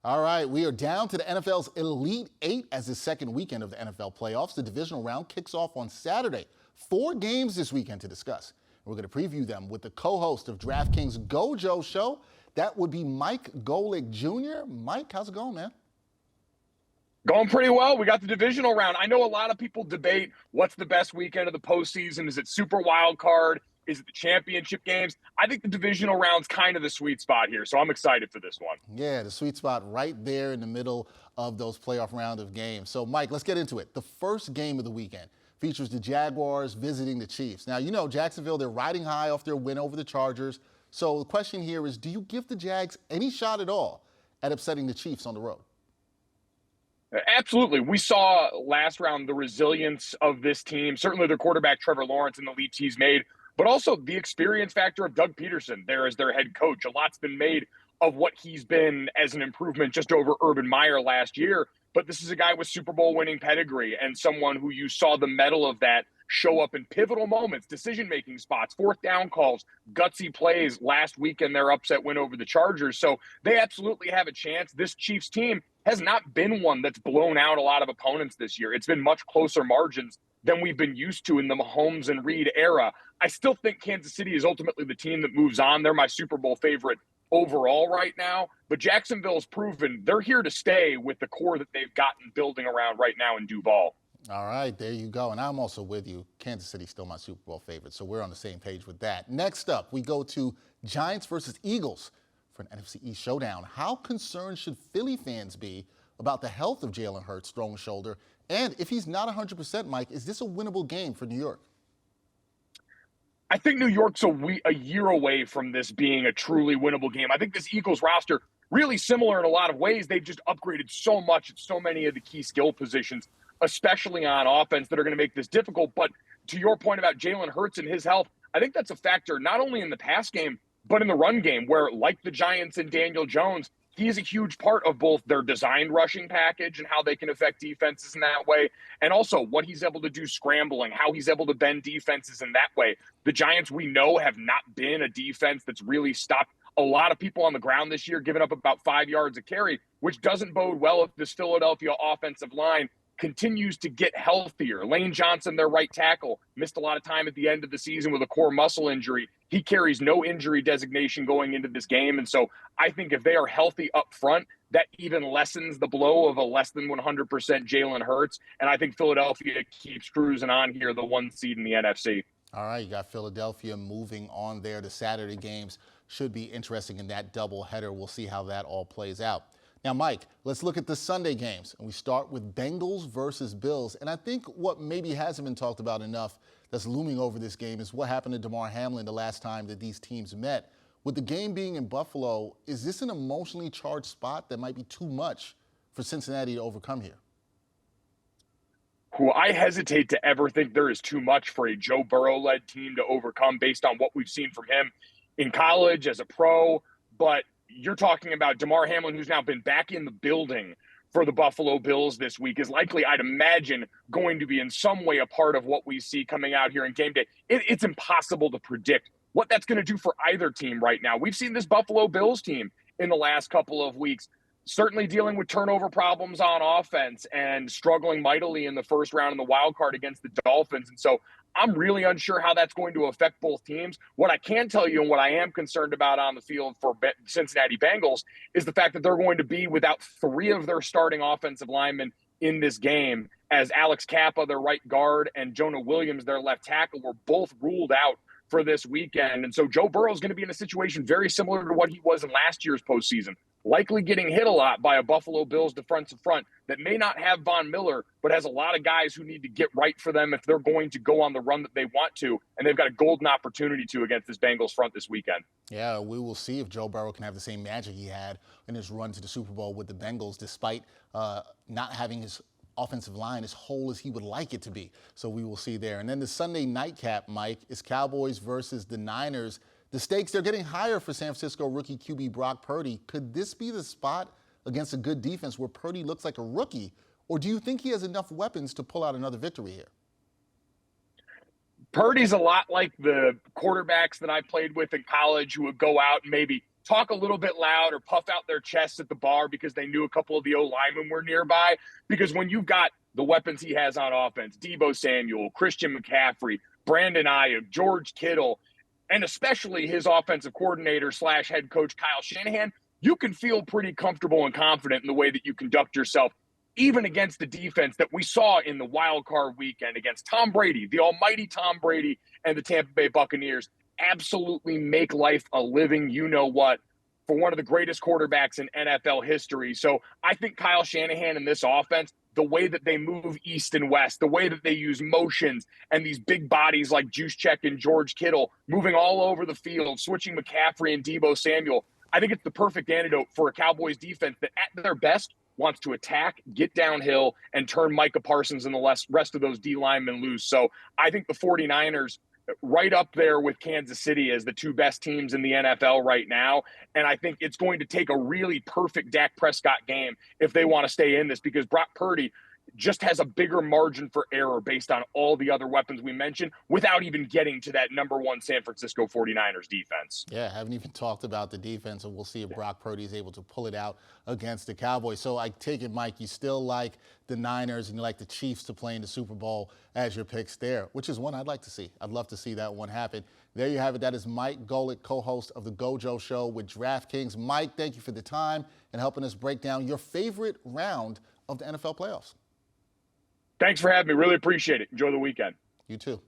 All right, we are down to the NFL's Elite Eight as the second weekend of the NFL playoffs. The divisional round kicks off on Saturday. 4 games this weekend to discuss. We're going to preview them with the co-host of DraftKings GoJo show. That would be Mike Golic Jr. Mike, how's it going, man? Going pretty well. We got the divisional round. I know a lot of people debate what's the best weekend of the postseason. Is it Super Wild Card? Is it the championship games? I think the divisional round's kind of the sweet spot here, so I'm excited for this one. Yeah, the sweet spot right there in the middle of those playoff round of games. So, Mike, let's get into it. The first game of the weekend features the Jaguars visiting the Chiefs. Now, you know, Jacksonville, they're riding high off their win over the Chargers. So the question here is, do you give the Jags any shot at all at upsetting the Chiefs on the road? Absolutely. We saw last round the resilience of this team, certainly their quarterback Trevor Lawrence and the leaps he's made, but also the experience factor of Doug Peterson there as their head coach. A lot's been made of what he's been as an improvement just over Urban Meyer last year. But this is a guy with Super Bowl winning pedigree and someone who you saw the mettle of that show up in pivotal moments, decision-making spots, fourth down calls, gutsy plays last week in their upset win over the Chargers. So they absolutely have a chance. This Chiefs team has not been one that's blown out a lot of opponents this year. It's been much closer margins than we've been used to in the Mahomes and Reed era. I still think Kansas City is ultimately the team that moves on. They're my Super Bowl favorite overall right now, but Jacksonville's proven they're here to stay with the core that they've gotten building around right now in Duval. All right, there you go. And I'm also with you. Kansas City's still my Super Bowl favorite, so we're on the same page with that. Next up, we go to Giants versus Eagles for an NFC East showdown. How concerned should Philly fans be about the health of Jalen Hurts' throwing shoulder? And if he's not 100%, Mike, is this a winnable game for New York? I think New York's a year away from this being a truly winnable game. I think this Eagles roster, really similar in a lot of ways. They've just upgraded so much at so many of the key skill positions, especially on offense, that are going to make this difficult. But to your point about Jalen Hurts and his health, I think that's a factor not only in the pass game, but in the run game, where like the Giants and Daniel Jones, he is a huge part of both their designed rushing package and how they can affect defenses in that way, and also what he's able to do scrambling, how he's able to bend defenses in that way. The Giants, we know, have not been a defense that's really stopped a lot of people on the ground this year, giving up about 5 yards a carry, which doesn't bode well if this Philadelphia offensive line continues to get healthier. Lane Johnson, their right tackle, missed a lot of time at the end of the season with a core muscle injury. He carries no injury designation going into this game. And so I think if they are healthy up front, that even lessens the blow of a less than 100% Jalen Hurts. And I think Philadelphia keeps cruising on here, the 1 seed in the NFC. All right, you got Philadelphia moving on there. The Saturday games should be interesting in that doubleheader. We'll see how that all plays out. Now, Mike, let's look at the Sunday games. And we start with Bengals versus Bills. And I think what maybe hasn't been talked about enough that's looming over this game is what happened to Damar Hamlin the last time that these teams met. With the game being in Buffalo, is this an emotionally charged spot that might be too much for Cincinnati to overcome here? Who I hesitate to ever think there is too much for a Joe Burrow-led team to overcome based on what we've seen from him in college as a pro. But you're talking about Damar Hamlin, who's now been back in the building for the Buffalo Bills this week, is likely, I'd imagine, going to be in some way a part of what we see coming out here in game day. It's impossible to predict what that's going to do for either team right now. We've seen this Buffalo Bills team in the last couple of weeks certainly dealing with turnover problems on offense and struggling mightily in the first round in the wild card against the Dolphins. And so I'm really unsure how that's going to affect both teams. What I can tell you and what I am concerned about on the field for Cincinnati Bengals is the fact that they're going to be without 3 of their starting offensive linemen in this game, as Alex Kappa, their right guard, and Jonah Williams, their left tackle, were both ruled out for this weekend. And so Joe Burrow is going to be in a situation very similar to what he was in last year's postseason, likely getting hit a lot by a Buffalo Bills defensive front that may not have Von Miller, but has a lot of guys who need to get right for them if they're going to go on the run that they want to. And they've got a golden opportunity to against this Bengals front this weekend. Yeah, we will see if Joe Burrow can have the same magic he had in his run to the Super Bowl with the Bengals, despite not having his offensive line as whole as he would like it to be. So we will see there. And then the Sunday nightcap, Mike, is Cowboys versus the Niners. The stakes, they're getting higher for San Francisco rookie QB Brock Purdy. Could this be the spot against a good defense where Purdy looks like a rookie? Or do you think he has enough weapons to pull out another victory here? Purdy's a lot like the quarterbacks that I played with in college who would go out and maybe talk a little bit loud or puff out their chests at the bar because they knew a couple of the O-linemen were nearby. Because when you've got the weapons he has on offense, Deebo Samuel, Christian McCaffrey, Brandon Ayuk, George Kittle, and especially his offensive coordinator / head coach Kyle Shanahan, you can feel pretty comfortable and confident in the way that you conduct yourself, even against the defense that we saw in the wild card weekend against Tom Brady, the almighty Tom Brady and the Tampa Bay Buccaneers. Absolutely make life a living, you know what, for one of the greatest quarterbacks in NFL history. So I think Kyle Shanahan and this offense, the way that they move east and west, the way that they use motions and these big bodies like Juszczyk and George Kittle moving all over the field, switching McCaffrey and Deebo Samuel, I think it's the perfect antidote for a Cowboys defense that at their best wants to attack, get downhill, and turn Micah Parsons and the rest of those D linemen loose. So I think the 49ers right up there with Kansas City as the two best teams in the NFL right now. And I think it's going to take a really perfect Dak Prescott game if they want to stay in this, because Brock Purdy just has a bigger margin for error based on all the other weapons we mentioned without even getting to that number one San Francisco 49ers defense. Yeah, haven't even talked about the defense, and we'll see if Brock Purdy is able to pull it out against the Cowboys. So I take it, Mike, you still like the Niners and you like the Chiefs to play in the Super Bowl as your picks there, which is one I'd like to see. I'd love to see that one happen. There you have it. That is Mike Golic, co-host of the GoJo Show with DraftKings. Mike, thank you for the time and helping us break down your favorite round of the NFL playoffs. Thanks for having me. Really appreciate it. Enjoy the weekend. You too.